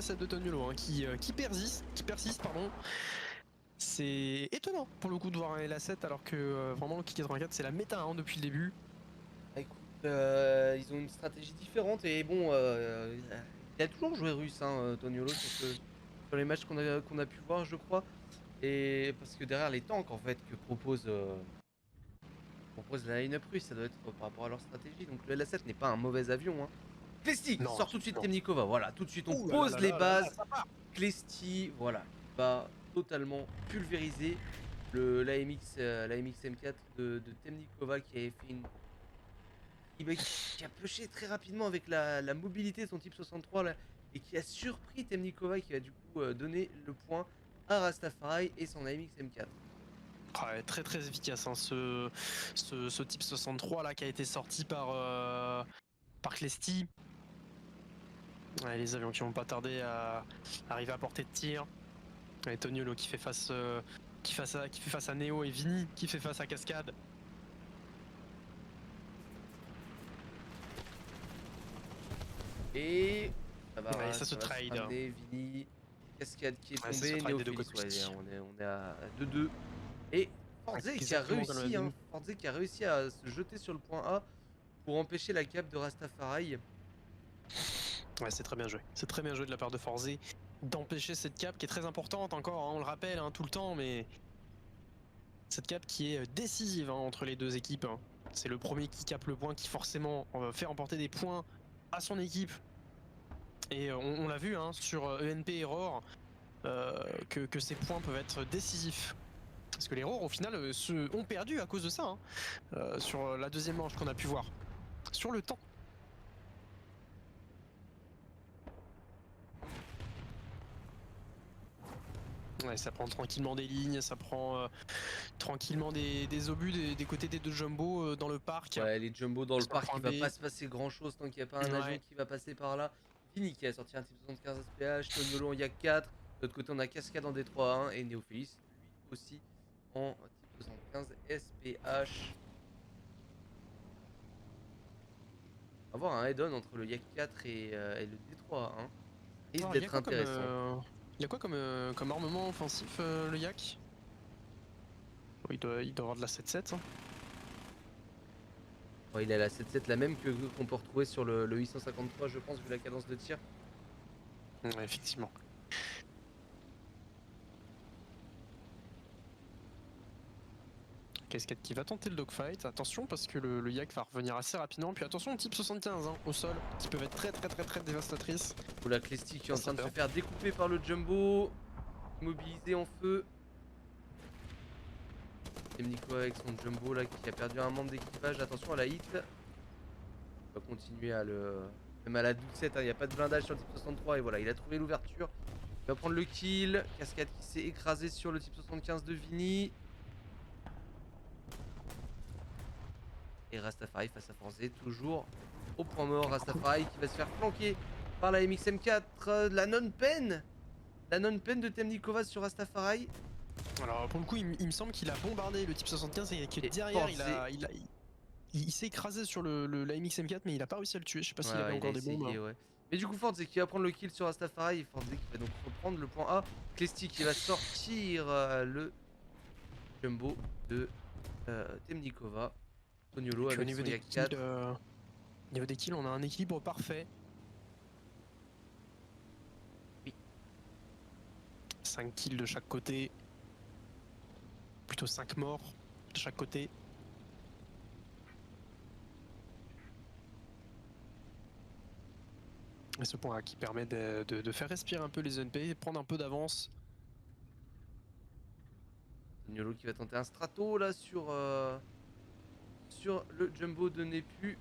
la 7 de Toniolo hein, qui persiste pardon. C'est étonnant pour le coup de voir un LA7 alors que vraiment le Ki 84 c'est la méta hein, depuis le début. Écoute, ils ont une stratégie différente et bon, il a toujours joué russe, hein, Toniolo, sur les matchs qu'on a pu voir, je crois. Et parce que derrière les tanks, en fait, propose la line-up russe, ça doit être par rapport à leur stratégie. Donc le LA7 n'est pas un mauvais avion, hein. Klesti, Non, sort tout de suite non. Temnikova. Voilà, tout de suite, on Ouh là là pose là les là là là, bases. ça part. Klesti, voilà, va totalement pulvériser la MX M4 de Temnikova qui avait fait qui a pushé très rapidement avec la mobilité de son type 63 là, et qui a surpris Temnikova qui va du coup donner le point à Rastafari et son AMX M4. Ouais, très très efficace hein, ce type 63 là qui a été sorti par Klesti. Ouais, les avions qui vont pas tarder à arriver à portée de tir. Et Toniolo qui fait face à Neo et Vini qui fait face à Cascade. Et ça va, Ouais, ça se va se trade. ramener, Vini, Cascade qui est Ouais, ça se tombé, trade des deux Néophilis, côtés. ouais, on est à 2-2. Et Forze qui a Exactement comme on l'a réussi, hein, dit. Forze qui a réussi à se jeter sur le point A pour empêcher la cape de Rastafari. Ouais, c'est très bien joué. C'est très bien joué de la part de Forze d'empêcher cette cape qui est très importante encore, hein, on le rappelle hein, tout le temps, mais cette cape qui est décisive hein, entre les deux équipes. Hein. C'est le premier qui capte le point qui forcément fait remporter des points à son équipe. Et on l'a vu hein, sur ENP Error que ces points peuvent être décisifs. Parce que les Error au final ont perdu à cause de ça hein, sur la deuxième manche qu'on a pu voir. Sur le temps. Ouais, ça prend tranquillement des lignes, ça prend tranquillement des obus des côtés des deux Jumbo dans le parc. Ouais, les Jumbo dans le Sur le parc, point il va B. pas se passer grand chose tant qu'il n'y a pas un avion Ouais. qui va passer par là. Vini qui a sorti un type 75 SPH, Toniolo en Yak 4. De l'autre côté, on a Cascade en D3-1 et Néophilis, lui aussi en type 75 SPH. On va avoir un head-on entre le Yak 4 et le D3-1. Ça risque Alors, il y a d'être quoi comme, intéressant. comme armement offensif, le Yak? Il doit avoir de la 7-7. Hein. Ouais, il a la 7-7, la même qu'on peut retrouver sur le 853, je pense, vu la cadence de tir. Ouais, effectivement. Cascade qui va tenter le dogfight. Attention parce que le Yak va revenir assez rapidement. Puis attention au type 75 hein, au sol, qui peuvent être très dévastatrices. Ou la Klesti qui est en Ça train de fait se peur. faire découper par le Jumbo. Immobilisé en feu. Temnico avec son Jumbo là qui a perdu un membre d'équipage. Attention à la hit. Il va continuer à le... Même à la 12-7, il n'y a pas de blindage sur le type 63. Et voilà, il a trouvé l'ouverture. Il va prendre le kill. Cascade qui s'est écrasé sur le type 75 de Vini. Et Rastafari face à Forze, toujours au point mort. Rastafari qui va se faire flanquer par la MXM4. La non-pen. La non-pen de Temnikova sur Rastafari. Alors pour le coup, il me semble qu'il a bombardé le type 75 et que Et derrière, Forze. il s'est écrasé sur la MX-M4, mais il a pas réussi à le tuer. Je sais pas s'il avait Ouais, il a encore des bombes. essayé, Hein. ouais. Mais du coup, Forze qui va prendre le kill sur Rastafari. Forze qui va donc reprendre le point A. Klesti qui va sortir le jumbo de Temnikova. Et Toniolo puis au avec niveau son des Yak kills, 4. on a un équilibre parfait. Oui. 5 kills de chaque côté. Plutôt 5 morts de chaque côté. Et ce point qui permet de faire respirer un peu les ENP, prendre un peu d'avance. Toniolo qui va tenter un strato là sur le jumbo de Nepu.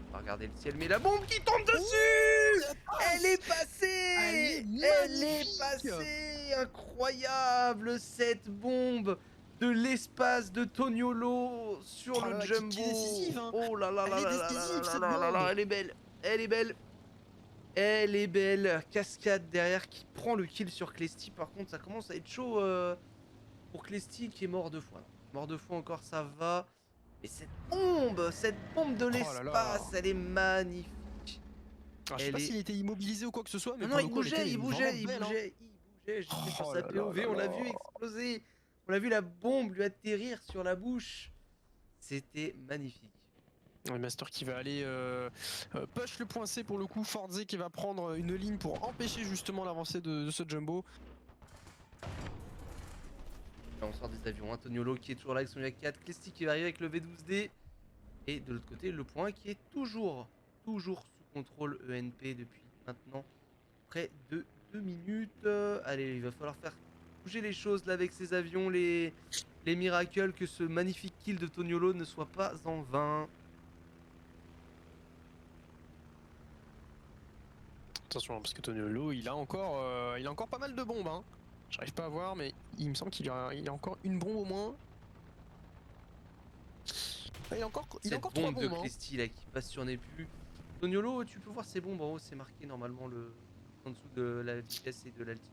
On va regarder le ciel, mais la bombe qui tombe dessus. Elle est Elle est passée. Elle est magnifique. passée. Incroyable cette bombe de l'espace de Toniolo sur Oh là le là, qui est jumbo. décisive hein. Oh là là Elle là est là là là décisive là cette là là là, bombe. elle est belle. Elle est belle. Elle est belle. Cascade derrière qui prend le kill sur Klesti. Par contre, ça commence à être chaud pour Klesti qui est mort 2 fois. Mort 2 fois encore, ça va. Et cette bombe de Oh là là. l'espace, elle est magnifique. Alors, je sais Elle pas est... s'il était immobilisé ou quoi que ce soit, mais Non, non, pour le coup, elle était vraiment il belle. Hein. bougeait, il bougeait. J'étais sur Oh sa là là POV, là on l'a là. vu exploser. On l'a vu la bombe lui atterrir sur la bouche. C'était magnifique. Le Master qui va aller push le point C pour le coup. Forze qui va prendre une ligne pour empêcher justement l'avancée de ce Jumbo. Là, on sort des avions. Antoniolo qui est toujours là avec son Yak 4. Clesty qui va arriver avec le V12D. Et de l'autre côté, le point qui est toujours sous contrôle ENP depuis maintenant près de 2 minutes. Allez, il va falloir faire bouger les choses là avec ces avions, les miracles, que ce magnifique kill de Toniolo ne soit pas en vain. Attention, parce que Toniolo, il a encore pas mal de bombes. Hein. J'arrive pas à voir, mais il me semble qu'il a encore une bombe au moins. Ah, il a encore 3 bombe de bombes. Hein. Clesty là qui passe sur Népu. Toniolo, tu peux voir ses bombes en haut, c'est marqué normalement en dessous de la vitesse et de l'altitude.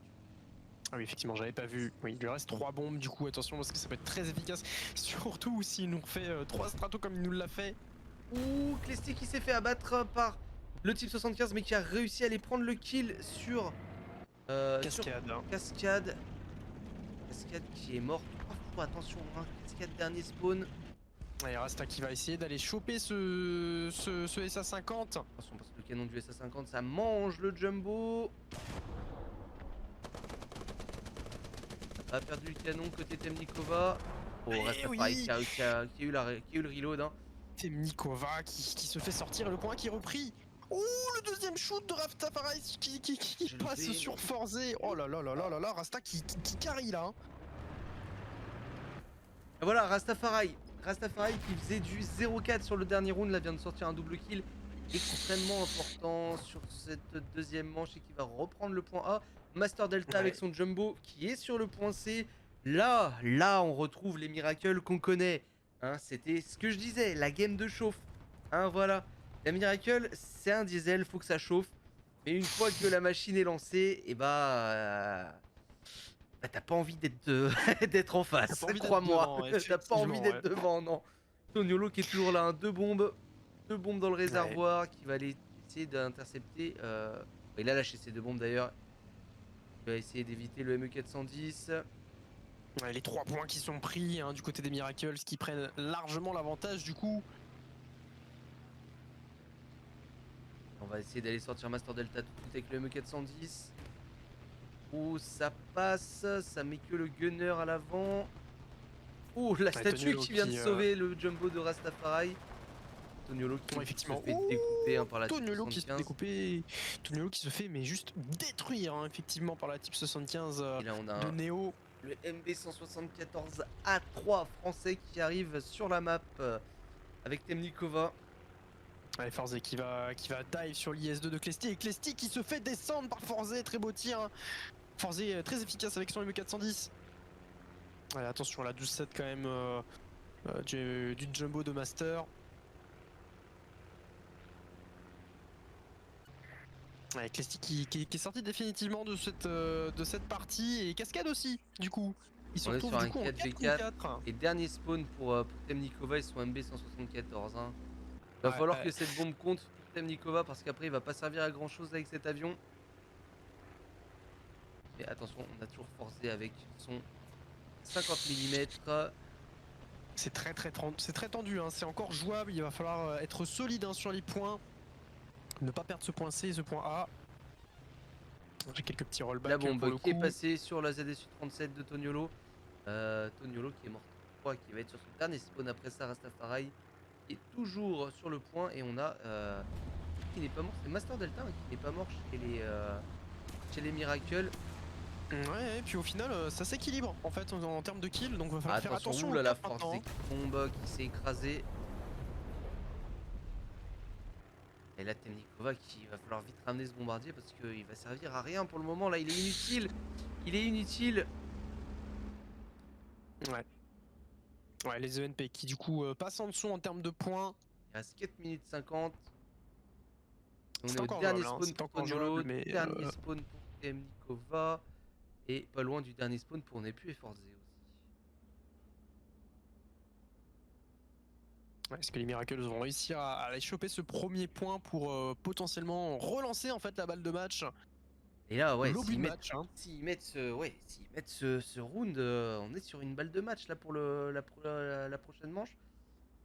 Ah oui, effectivement, j'avais pas vu. Oui, il lui reste 3 bombes du coup, attention parce que ça peut être très efficace. Surtout s'il nous refait 3 stratos comme il nous l'a fait. Ouh, Clesty qui s'est fait abattre par le type 75 mais qui a réussi à aller prendre le kill sur Cascade. sur Cascade. Cascade qui est morte 3 fois, attention, hein. Cascade dernier spawn. Et Rasta qui va essayer d'aller choper ce SA-50. Attention parce que le canon du SA-50 ça mange le Jumbo. A perdu le canon côté Temnikova. Oh, Rasta oui. qui a eu le reload. Hein. Temnikova qui se fait sortir et le point qui est repris. Oh, le deuxième shoot de Rastafari qui passe sur Forze. Oh là là là là là là, Rasta qui carry là. Hein. Et voilà, Rastafari qui faisait du 0-4 sur le dernier round, là vient de sortir un double kill extrêmement important sur cette deuxième manche et qui va reprendre le point A. Master Delta avec son Jumbo qui est sur le point C. Là on retrouve les miracles qu'on connaît. Hein, c'était ce que je disais, la game de chauffe. Hein, voilà. La miracle, c'est un diesel, faut que ça chauffe. Mais une fois que la machine est lancée, et t'as pas envie d'être en face, crois-moi. T'as pas envie d'être devant, non. Toniolo qui est toujours là, hein. Deux bombes dans le réservoir qui va aller essayer d'intercepter. Il a lâché ses 2 bombes d'ailleurs. Il va essayer d'éviter le ME410. Ouais, les 3 points qui sont pris hein, du côté des Miracles qui prennent largement l'avantage du coup. On va essayer d'aller sortir Master Delta tout de suite avec le ME410. Oh, ça passe, ça met que le gunner à l'avant. Oh, la statue qui vient de sauver le Jumbo de Rastafari. Toniolo qui se fait découper hein, par la Toniolo type 75. qui se fait découper. Toniolo qui se fait mais juste détruire hein, effectivement par la type 75 Et là, on a de Neo. Le MB174 A3 français qui arrive sur la map avec Temnikova. Allez, Forze qui va dive sur l'IS-2 de Clesty et Clesty qui se fait descendre par Forze, très beau tir. Hein. Forze très efficace avec son ME410. Allez, attention, la 12-7 quand même du Jumbo de Master. Ouais, Clesty qui est sorti définitivement de cette partie et Cascade aussi, du coup. Ils se retrouvent du coup en 4v4. Et dernier spawn pour Temnikova et son MB174. Hein. Va falloir que cette bombe compte pour Temnikova parce qu'après il va pas servir à grand chose avec cet avion. Mais attention, on a toujours forcé avec son 50 mm. C'est très tendu, hein. C'est encore jouable, il va falloir être solide hein, sur les points. Ne pas perdre ce point C et ce point A. J'ai quelques petits rollbacks. La bombe qui est passée sur la ZSU-37 de Toniolo. Toniolo qui est mort 3, qui va être sur son dernier spawn après ça, Rastafari qui est toujours sur le point. Et on a qui n'est pas mort, c'est Master Delta hein, qui n'est pas mort chez les Miracles. Ouais, et puis au final ça s'équilibre en fait en termes de kills, donc va falloir faire attention. Ouh là, la force des bombes qui s'est écrasée. Et là Temnikova qui va falloir vite ramener ce bombardier parce qu'il va servir à rien pour le moment. Là il est inutile. Il est inutile. Ouais, les ENP qui du coup passent en dessous en termes de points. Il reste 4 minutes 50. On est au dernier spawn pour Toniolo, dernier spawn pour Temnikova. Et pas loin du dernier spawn pour Nepu et Forze aussi. Est-ce que les Miracles vont réussir à aller choper ce premier point pour potentiellement relancer en fait la balle de match, Et là, ouais, l'obus de match, hein. s'ils mettent ce round, on est sur une balle de match là pour la prochaine manche.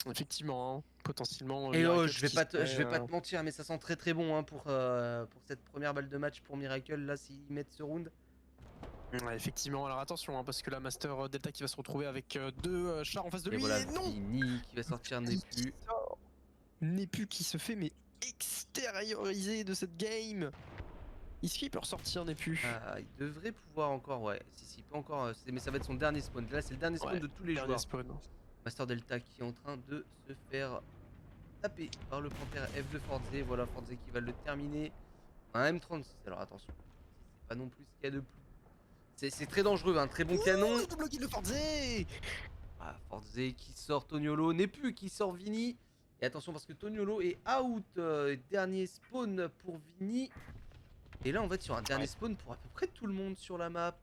Effectivement, hein, potentiellement Et oh, Miracles qui je vais pas serait, te mentir, mais ça sent très très bon hein, pour cette première balle de match pour Miracle là s'ils mettent ce round. ouais, effectivement, alors attention, hein, parce que la Master Delta qui va se retrouver avec deux chars en face de Et lui, voilà, et non, Vini qui va sortir Vini Nepu. qui sort. Nepu qui se fait mais extérioriser de cette game. Est-ce qu'il peut ressortir Nepu? Ah, il devrait pouvoir encore, ouais. Si, il peut encore. Mais ça va être son dernier spawn. Là, c'est le dernier spawn Ouais, de tous les dernier joueurs. spawn. Master Delta qui est en train de se faire taper par le Panthère F de Forze. Voilà, Forze qui va le terminer. Un M36. Alors attention, c'est pas non plus ce qu'il y a de plus. C'est très dangereux, un très bon canon. Ouh, double kill de Forze. Ah, Forze qui sort Toniolo, Nepu qui sort Vini. Et attention parce que Toniolo est out. Dernier spawn pour Vini. Et là, on va être sur un dernier spawn pour à peu près tout le monde sur la map.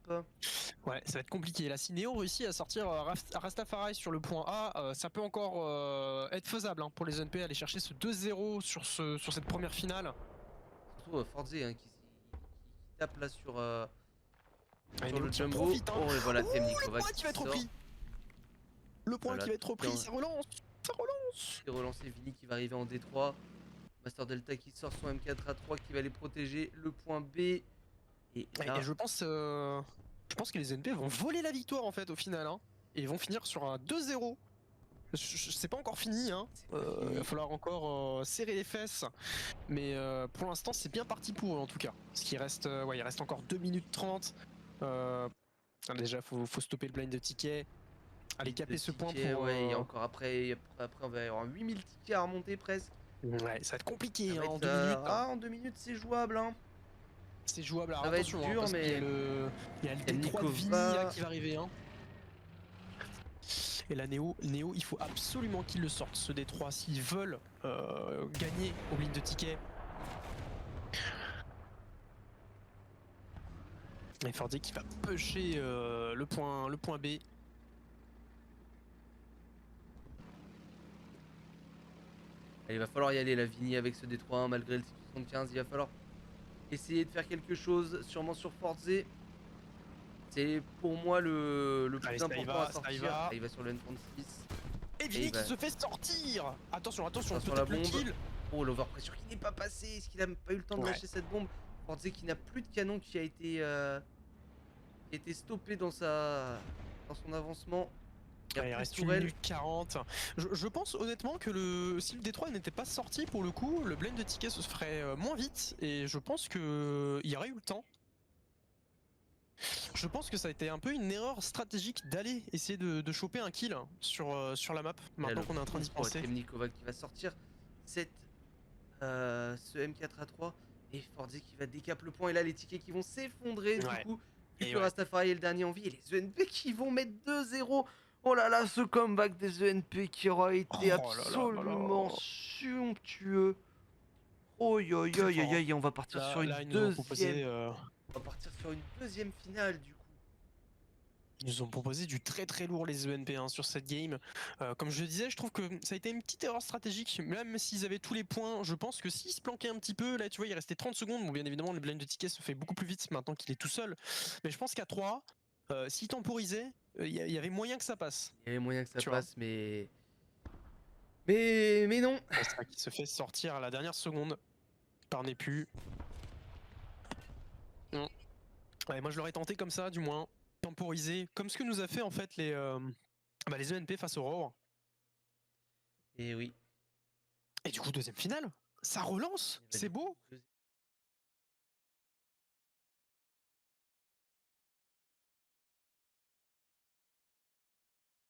Ouais, ça va être compliqué. Là, si Neo réussit à sortir Rastafari sur le point A, ça peut encore être faisable hein, pour les NP aller chercher ce 2-0 sur cette première finale. Surtout Forze hein, qui tape là sur Allez, le Neo qui jumbo. profite, hein. Oh, et voilà, Ouh, Temnikova le point qui va être sort. repris. Le point Voilà, qui va être repris, bien. ça relance. Ça relance. Et relancer Vini qui va arriver en D3. Master Delta qui sort son M4A3 qui va les protéger. Le point B. Et là, Et je pense que les NP vont voler la victoire en fait au final. Hein, et ils vont finir sur un 2-0. C'est pas encore fini, hein. Il va falloir encore serrer les fesses. Mais pour l'instant, c'est bien parti pour eux en tout cas. Parce qu'il reste, il reste encore 2 minutes 30. Déjà, faut stopper le blind de ticket. Aller caper ce point pour. Ouais, il y a encore après, on va y avoir 8000 tickets à remonter presque. Ouais, ça va être compliqué Ça va en être, 2 minutes. Ah, en 2 minutes, c'est jouable. Hein. C'est jouable. Alors Ça va être attention, dur, parce qu'il y a mais il y a le D3 de Vini là, qui va arriver. Hein. Et là, Neo, il faut absolument qu'il le sorte ce D3 s'ils veulent gagner aux lignes de ticket. Et Fordy qui va pusher le point B. il va falloir y aller la Vini avec ce D3 malgré le 75. Il va falloir essayer de faire quelque chose, sûrement sur Forze. C'est pour moi le plus important à sortir. Il va sur le N36. Et Vini qui se fait sortir. Attention, sur la peut-être le bombe. kill. Oh, l'overpressure qui n'est pas passé. Est-ce qu'il a pas eu le temps de lâcher cette bombe? Forze qui n'a plus de canon, qui a été stoppé dans son avancement. Il reste 1 minute 40. Je pense honnêtement que si le D3 n'était pas sorti pour le coup, le blend de tickets se ferait moins vite et je pense qu'il y aurait eu le temps. Je pense que ça a été un peu une erreur stratégique d'aller essayer de choper un kill sur la map, maintenant qu'on est en train d'y penser. Temnikova qui va sortir ce M4A3 et Fordy qui va décap le point. Et là, les tickets qui vont s'effondrer du coup. Et le Rastafari est le dernier en vie. Et les ENP qui vont mettre 2-0. Oh là là, ce comeback des ENP qui aura été absolument somptueux. Oh yo yo yo yo, on va partir sur une deuxième. On va partir sur une deuxième finale du coup. Ils nous ont proposé du très très lourd les ENP hein, sur cette game. Comme je le disais, je trouve que ça a été une petite erreur stratégique. Même s'ils avaient tous les points, je pense que s'ils se planquaient un petit peu, là tu vois, il restait 30 secondes. Bon, bien évidemment, le blind de ticket se fait beaucoup plus vite maintenant qu'il est tout seul. Mais je pense qu'à 3, s'ils temporisaient, il y avait moyen que ça passe. Il y avait moyen que ça passe, mais non. C'est ça qui se fait sortir à la dernière seconde par Nepu. Non. Ouais, moi je l'aurais tenté comme ça, du moins. Temporiser, comme ce que nous a fait en fait les ENP face au Roar. Et oui. Et du coup, deuxième finale, ça relance, c'est beau.